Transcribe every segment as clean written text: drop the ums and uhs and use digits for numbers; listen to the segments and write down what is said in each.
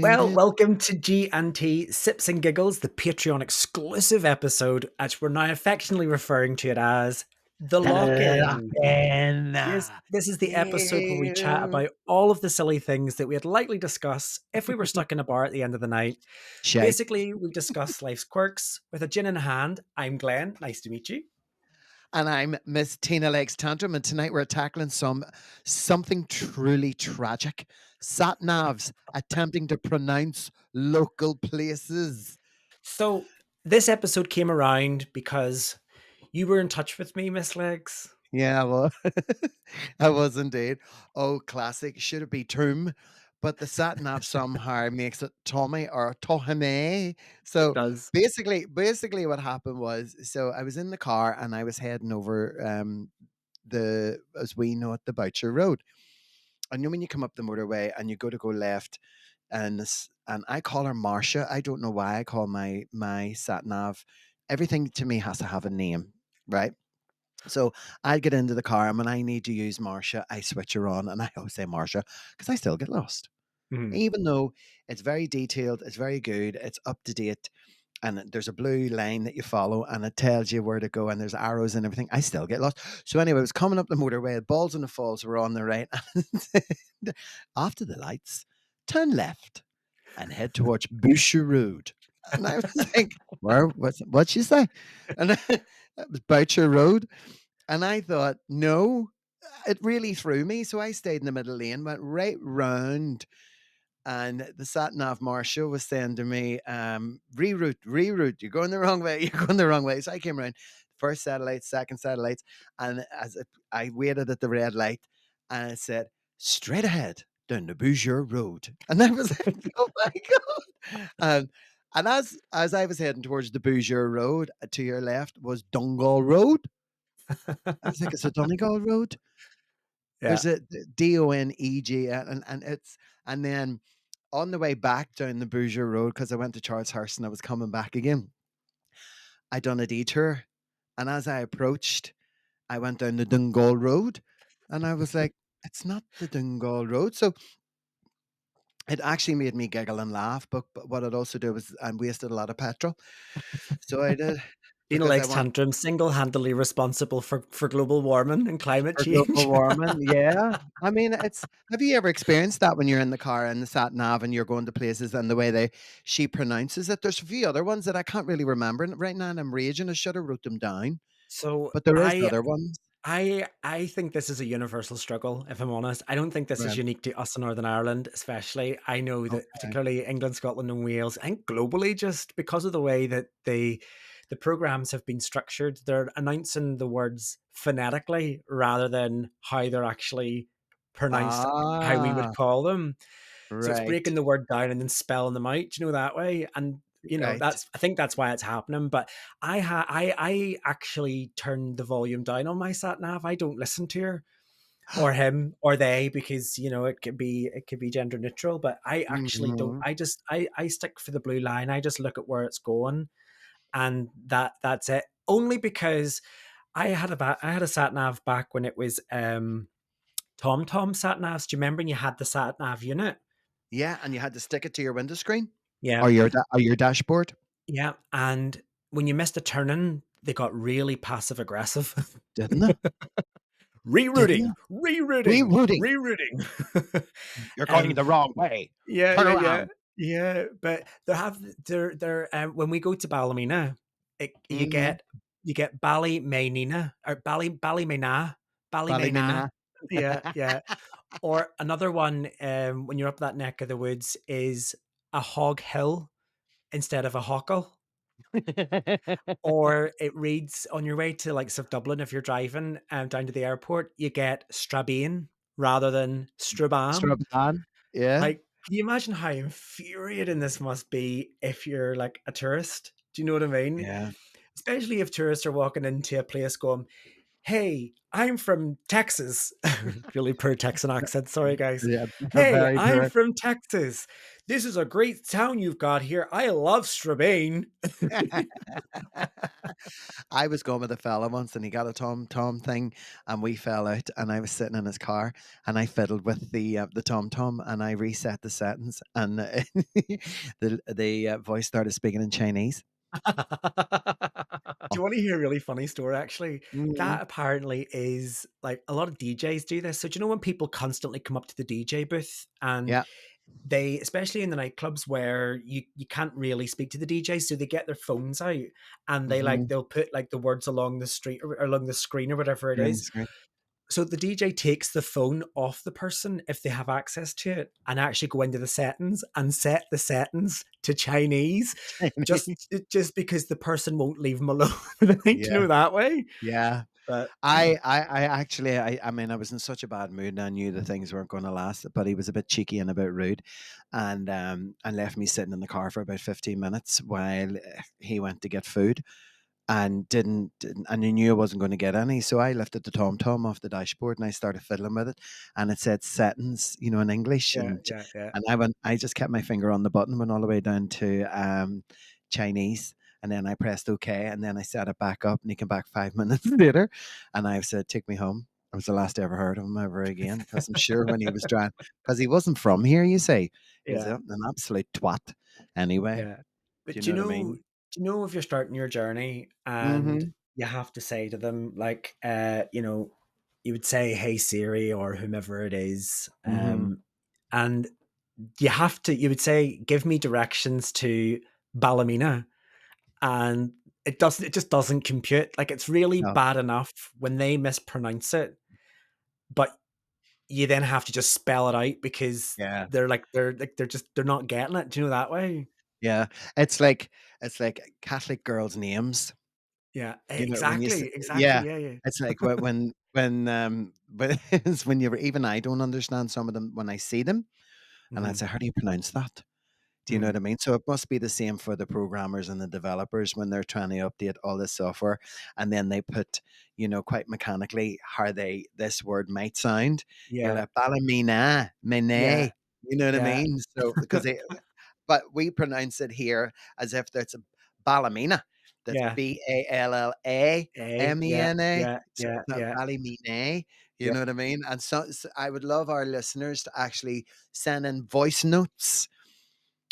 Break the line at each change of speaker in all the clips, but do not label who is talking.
Well, welcome to G&T Sips and Giggles, the Patreon exclusive episode, as we're now affectionately referring to it as The Lock-In. Yes, this is the episode where we chat about all of the silly things that we'd likely discuss if we were stuck in a bar at the end of the night.
Shite.
Basically, we discuss life's quirks with a gin in hand. I'm Glenn. Nice to meet you.
And I'm Miss Tina Legs Tantrum, and tonight we're tackling something truly tragic. Sat Navs attempting to pronounce local places.
So this episode came around because you were in touch with me, Miss Legs.
Yeah, well, I was indeed. Oh, classic. Should it be Tomb? But the sat nav somehow makes it Tommy or Tohime. So
It does.
basically what happened was, so I was in the car and I was heading over as we know it, the Boucher Road. And you know when you come up the motorway and you go left, and I call her Marcia. I don't know why I call my sat nav. Everything to me has to have a name, right? So I get into the car, and when I need to use Marcia, I switch her on, and I always say Marcia because I still get lost. Even though it's very detailed, it's very good, it's up to date, and there's a blue line that you follow, and it tells you where to go, and there's arrows and everything, I still get lost. So anyway, I was coming up the motorway, the balls and the falls were on the right. After the lights, turn left and head towards Boucher Road. And I was like, what'd she say? And it was Boucher Road. And I thought, no, it really threw me. So I stayed in the middle lane, went right round. And the sat nav Marshal was saying to me, reroute, you're going the wrong way, you're going the wrong way. So I came around, first satellites, second satellites. And I waited at the red light and it said, straight ahead down the Boucher Road. And I was like, oh my God. And as I was heading towards the Boucher Road, to your left was Donegal Road. I was like, it's a Donegal Road.
Yeah.
There's a Doneg, and then on the way back down the Boucher Road, because I went to Charleshurst and I was coming back again, I done a detour, and as I approached, I went down the Donegal Road, and I was like, it's not the Donegal Road. So it actually made me giggle and laugh, but what it also did was I wasted a lot of petrol. So I did.
Tina
Because I
Legs
want
Tantrum, single-handedly responsible for global warming and climate
for
change.
global warming, yeah. I mean, have you ever experienced that when you're in the car and the sat nav and you're going to places and the way she pronounces it? There's a few other ones that I can't really remember right now, and I'm raging. I should have wrote them down,
So
but there is other ones.
I think this is a universal struggle, if I'm honest. I don't think this is
Right.
unique to us in Northern Ireland, especially. I know that
Okay.
particularly England, Scotland, and Wales, and globally, just because of the way that the programs have been structured, they're announcing the words phonetically rather than how they're actually pronounced, how we would
Ah,
call them. So it's breaking
right,
the word down and then spelling them out, that way. And
right.
I think that's why it's happening. But I actually turned the volume down on my sat nav. I don't listen to her or him or they because it could be gender neutral. But I actually don't.
Mhm.
I stick for the blue line. I just look at where it's going, and that's it. Only because I had a sat nav back when it was TomTom sat navs. Do you remember when you had the sat nav unit?
Yeah, and you had to stick it to your window screen
Yeah.
or your dashboard,
Yeah, and when you missed a turn-in, they got really passive aggressive.
didn't they? Didn't
Rerouting,
they?
rerouting,
Rerouting.
rerouting.
You're going
um,
the wrong way.
yeah,
Turn
yeah, yeah,
around.
yeah. But they're when we go to Ballymena,
Mm-hmm.
you get Ballymena or Ballymena, Ballymena.
Ballymena.
Yeah, yeah. Or another one, when you're up that neck of the woods, is Ahoghill instead of Ahoghill. Or it reads on your way to Dublin, if you're driving down to the airport, you get Strabane rather than Strabane.
Strabane. Yeah.
Like, can you imagine how infuriating this must be if you're like a tourist? Do you know what I mean?
Yeah.
Especially if tourists are walking into a place going, hey, I'm from Texas. Really poor Texan accent. Sorry, guys.
Yeah,
Hey,
very
I'm
poor.
from Texas. This is a great town you've got here. I love Strabane.
I was going with a fella once, and he got a tom tom thing, and we fell out. And I was sitting in his car, and I fiddled with the tom tom, and I reset the settings, and the voice started speaking in Chinese.
Do you want to hear a really funny story? Actually,
Mhm.
that apparently is like a lot of DJs do this. So, do you know when people constantly come up to the DJ booth and
Yeah.
they, especially in the nightclubs where you can't really speak to the DJs, so they get their phones out and
Mhm.
they'll put like the words along the street or along the screen or whatever it
Green
is.
screen.
So the DJ takes the phone off the person if they have access to it and actually go into the settings and set the settings to Chinese just because the person won't leave them alone. I think, you
Yeah.
know, that way.
Yeah.
But
I actually, I mean, I was in such a bad mood, and I knew the things weren't going to last. But he was a bit cheeky and a bit rude, and left me sitting in the car for about 15 minutes while he went to get food, and and he knew I wasn't going to get any. So I lifted the tom tom off the dashboard, and I started fiddling with it, and it said settings, in English,
yeah, yeah, yeah,
and I just kept my finger on the button, went all the way down to Chinese. And then I pressed OK, and then I set it back up, and he came back 5 minutes later, and I said, "Take me home." That was the last I ever heard of him ever again, because I'm sure when he was trying, because he wasn't from here, you see, he was
yeah,
an absolute twat. Anyway,
yeah.
do
But
you know what I mean?
do you know if you're starting your journey and
Mm-hmm.
you have to say to them like, you would say, "Hey Siri" or whomever it is,
Mm-hmm.
and you would say, "Give me directions to Ballymena," and it just doesn't compute. Like it's really
No.
bad enough when they mispronounce it, but you then have to just spell it out because
Yeah.
they're not getting it. Do you know that way?
Yeah. It's like Catholic girls' names. When you
Exactly, exactly.
yeah,
Yeah, yeah.
it's like when it's when you even I don't understand some of them when I see them, and I
Hmm.
say, "How do you pronounce that?" Do you know
Hmm.
what I mean? So it must be the same for the programmers and the developers when they're trying to update all this software, and then they put, quite mechanically how this word might sound. You're
Yeah,
like Ballymena,
yeah,
Mene. You know what I
yeah,
mean? So but we pronounce it here as if that's a Ballymena. That's
yeah. Yeah,
Ballamena.
yeah,
So
yeah,
it's not
yeah,
Ballymena. You
yeah.
know what I mean? And so I would love our listeners to actually send in voice notes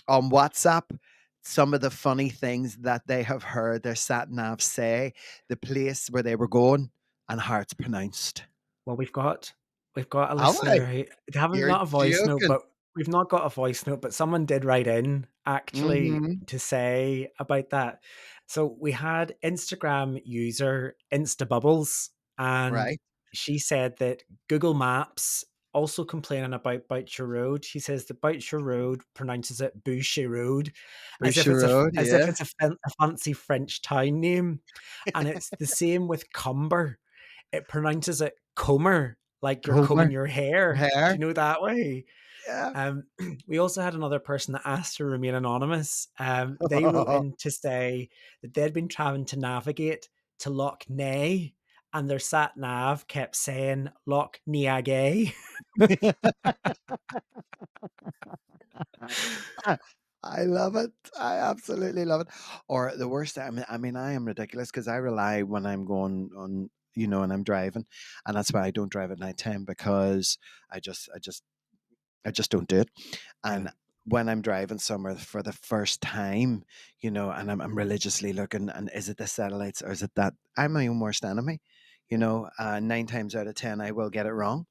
on WhatsApp, some of the funny things that they have heard their sat nav say, the place where they were going, and how it's pronounced.
Well, we've got a
Have I?
listener who they haven't
You're
not a voice note,
joking.
but we've not got a voice note, but someone did write in actually
Mhm.
to say about that. So we had Instagram user Instabubbles, and
Right.
she said that Google Maps also complaining about Boucher Road. She says that Boucher Road pronounces it Boucher Road,
Boucher Road,
as if
yeah.
it's a fancy French town name, and it's the same with Cumber. It pronounces it Comer, like you're combing
Comer
your hair. Do
hair.
you know that way?
Yeah.
Um, we also had another person that asked to remain anonymous. They wrote in to say that they'd been trying to navigate to Loch Nay, and their sat nav kept saying Loch Niagay.
I love it. I absolutely love it. Or the worst, I am ridiculous because I rely when I'm going on, and I'm driving, and that's why I don't drive at nighttime because I just, I just, I just don't do it.
Yeah,
And when I'm driving somewhere for the first time, and I'm religiously looking, and is it the satellites or is it that? I'm my own worst enemy. 9 times out of 10, I will get it wrong.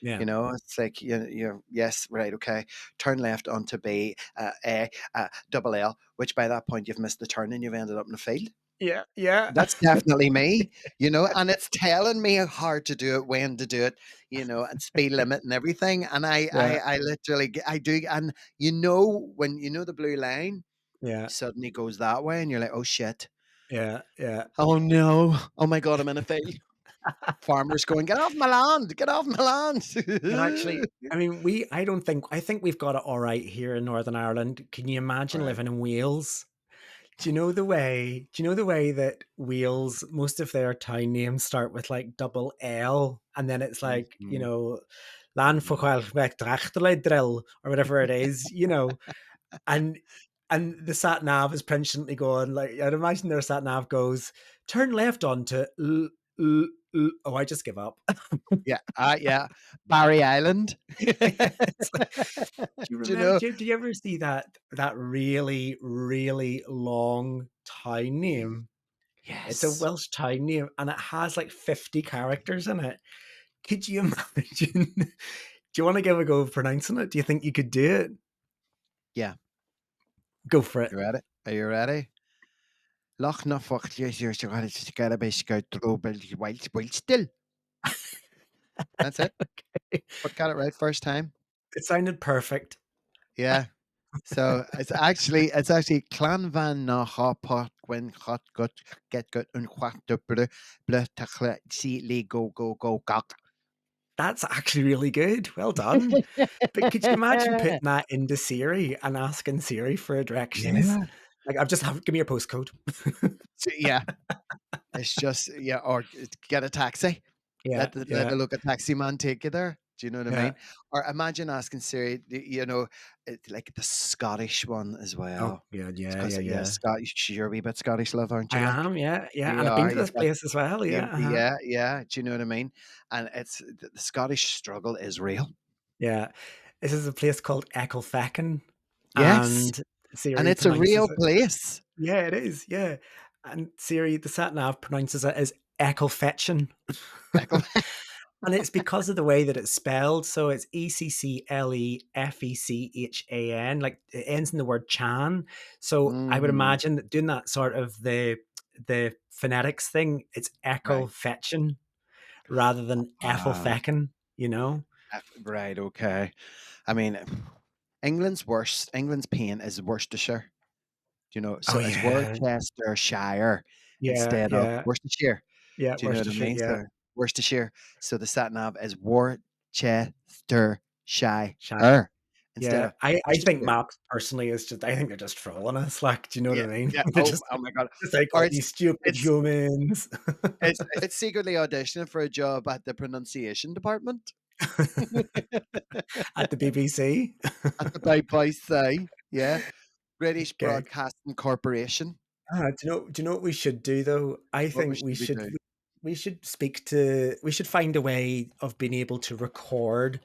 yeah,
It's like yes, right, okay. Turn left onto B, A, double L, which by that point you've missed the turn and you've ended up in a field.
yeah, yeah,
That's definitely me, and it's telling me how to do it, when to do it, and speed limit and everything. And
yeah,
I literally, I do. And when the blue line
yeah,
suddenly goes that way, and you're like, oh shit,
yeah, yeah.
oh no, oh my God, I'm in a field. Farmers going, get off my land, get off my
And actually,
land.
I mean, I think we've got it all right here in Northern Ireland. Can you imagine
Right.
living in Wales? Do you know the way? Do you know the way that Wales, most of their town names start with like double L, and then it's like
Mhm, mhm.
Llanfairpwllgwyngyll or whatever it is, and the sat nav is penchantly going like I'd imagine their sat nav goes turn left onto oh I just give up.
Yeah, yeah. Barry Island.
It's like, do you
Do you
remember?
know?
Do you ever see that really really long town name? It's a
Yes.
Welsh town name and it has like 50 characters in it. Could you imagine? Do you want to give a go of pronouncing it? Do you think you could do it?
Yeah.
Go for it.
You ready? Are you ready? Loch na while still. That's it. But got it right first time.
It sounded perfect.
Yeah. So it's actually Clan Van na Hopot when hot gut get gut and what the blue tachle see le go gok.
That's actually really good. Well done. But could you imagine putting that into Siri and asking Siri for directions?
Yeah.
Like, I've just have give me your postcode.
So, yeah. It's just or get a taxi.
Yeah,
Let
yeah,
a look at taxi man take you there. Do you know what I
yeah.
mean? Or imagine asking Siri, like the Scottish one as
Oh,
well.
yeah, yeah,
Because
yeah, yeah.
Scottish, you're a wee bit Scottish love, aren't
I
you? Like
am, yeah, yeah.
you
And I've been
are.
to this
You've got
place as well. Yeah, uh-huh.
yeah, yeah. Do you know what I mean? And it's the Scottish struggle is real.
Yeah. This is a place called Ecclefechan,
Yes,
and
and
Siri
it's a
pronounces
real
it.
place.
Yeah, it is. Yeah. And Siri, the sat nav pronounces it as Ecclefechan.
Echo-
And it's because of the way that it's spelled. So it's Ecclefechan. Like it ends in the word chan. So I would
Mhm.
imagine that doing that sort of the phonetics thing, it's echo
Right.
fetching rather than ethel
Ah,
feckin, you know?
right. Okay. I mean, England's pain is Worcestershire.
Oh
So it's
yeah.
Worcestershire
Yeah,
instead of
yeah.
Worcestershire.
Yeah,
Do you know what I
Worcestershire,
mean?
yeah.
So Worcestershire. So the sat nav is Worcestershire
Shy.
instead
Yeah.
of
I think
Worcestershire.
maps personally is just I think they're just trolling us. Like, do you know what
Yeah,
I mean?
yeah.
They're
Oh, oh my god.
just like,
Or
oh, you stupid
it's
humans.
it's secretly auditioning for a job at the pronunciation department
At the BBC.
at the BBC. Yeah, British
Okay.
Broadcasting Corporation.
Do you know what we should do though? I
What
think
should we do?
we should find a way of being able to record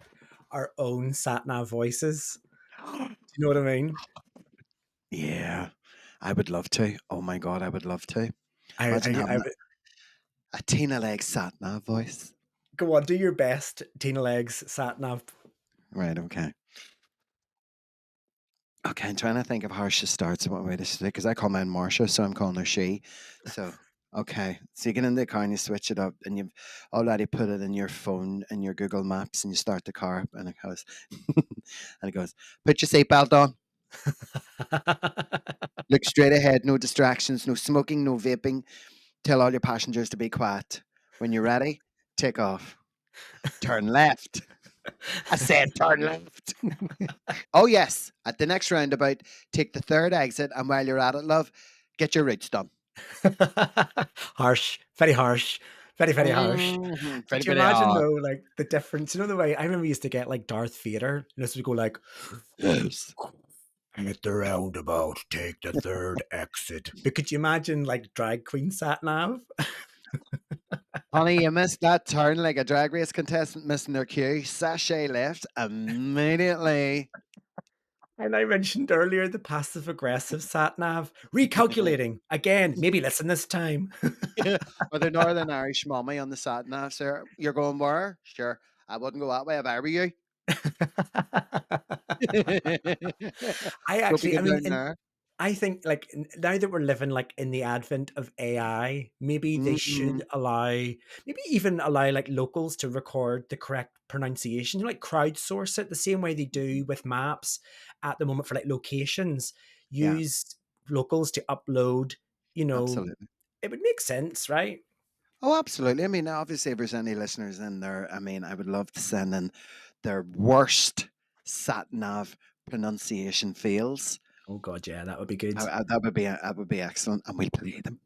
our own sat nav voices. Do you know what I mean?
Yeah, I would love to. Oh my god, I would love to. Imagine
I
having
would
a Tina Leg sat nav voice.
go on, do your best, Tina Legs sat nav.
Right, okay. Okay, I'm trying to think of how she starts and what way to say because I call mine Marsha, so I'm calling her she. So, okay. So you get in the car and you switch it up and you've already put it in your phone and your Google Maps and you start the car up and it goes and it goes, put your seatbelt on, look straight ahead, no distractions, no smoking, no vaping. Tell all your passengers to be quiet. When you're ready, take off. Turn left. I said turn left. Oh, yes. At the next roundabout, take the third exit, and while you're at it, love, get your roots done.
Harsh, very harsh, very, very harsh.
Very,
Could you
very
imagine
hard.
though, like the difference? You know the way I remember we used to get like Darth Vader, and this would go like,
Yes.
"At the roundabout, take the third exit." But could you imagine like drag queen sat nav?
Honey, you missed that turn like a drag race contestant missing their cue. Sachet left immediately.
And I mentioned earlier the passive aggressive sat nav. Recalculating again. Maybe listen this time.
Or the Northern Irish mommy on the sat nav, sir. You're going where? Sure. I wouldn't go that way if I were you.
I
Don't be
actually, I
going
mean,
down there.
I think like now that we're living like in the advent of AI, maybe they
Mm,
should allow, maybe even allow like locals to record the correct pronunciation, like crowdsource it the same way they do with maps at the moment for like locations.
yeah,
Use locals to upload, you know,
absolutely.
it would make sense, right?
Oh, absolutely. I mean, obviously, if there's any listeners in there, I mean, I would love to send in their worst sat nav pronunciation fails.
Oh God, yeah, that would be good.
That would be excellent, and we'll play them.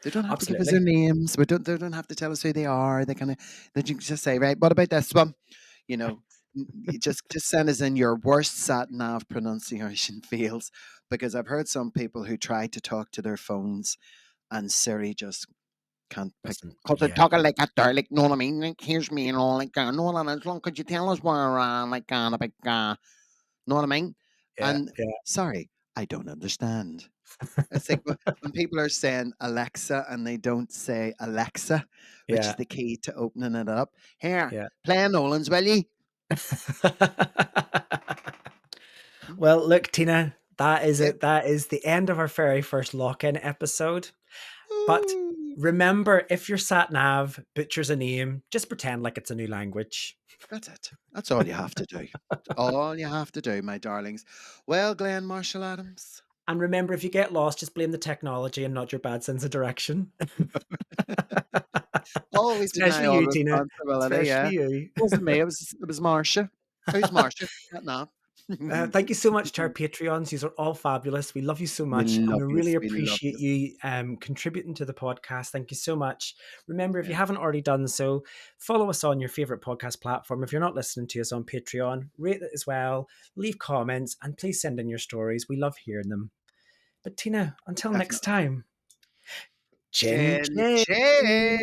They don't have to give us
Absolutely.
their names. They don't have to tell us who they are. They you can just say, right, what about this one? You know, you just send us in your worst sat nav pronunciation fails, because I've heard some people who try to talk to their phones and Siri just can't pick, because they're talking like that there, like, know what I mean? Like, here's me, like, know what I mean? Could you tell us where, like, know what I mean? And sorry, I don't understand. It's like when people are saying Alexa and they don't say Alexa, which is the key to opening it up. Here, play Nolan's, will you?
Well, look, Tina, that is it. That is the end of our very first lock-in episode. But remember, if your sat nav butchers a name, just pretend like it's a new language.
That's it. That's all you have to do. All you have to do, my darlings. Well, Glenn Marshall Adams.
And remember, if you get lost, just blame the technology and not your bad sense of direction.
Always deny all responsibility.
Especially you.
It wasn't me. It was Marcia. Who's Marcia? Not
Thank you so much to our Patreons. These are all fabulous. We love you so much. And we really appreciate you contributing to the podcast. Thank you so much. Remember, if you haven't already done so, follow us on your favorite podcast platform. If you're not listening to us on Patreon, rate it as well. Leave comments and please send in your stories. We love hearing them. But Tina, until next time. Chin, chin.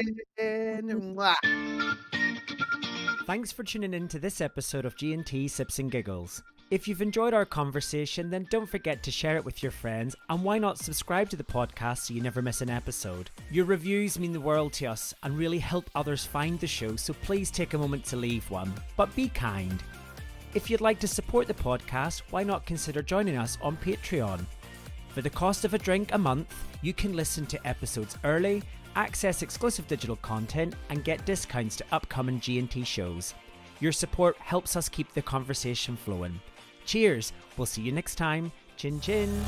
Thanks for tuning in to this episode of G&T Sips and Giggles. If you've enjoyed our conversation, then don't forget to share it with your friends, and why not subscribe to the podcast so you never miss an episode. Your reviews mean the world to us and really help others find the show, so please take a moment to leave one. But be kind. If you'd like to support the podcast, why not consider joining us on Patreon? For the cost of a drink a month, you can listen to episodes early, access exclusive digital content, and get discounts to upcoming G&T shows. Your support helps us keep the conversation flowing. Cheers! We'll see you next time. Chin chin!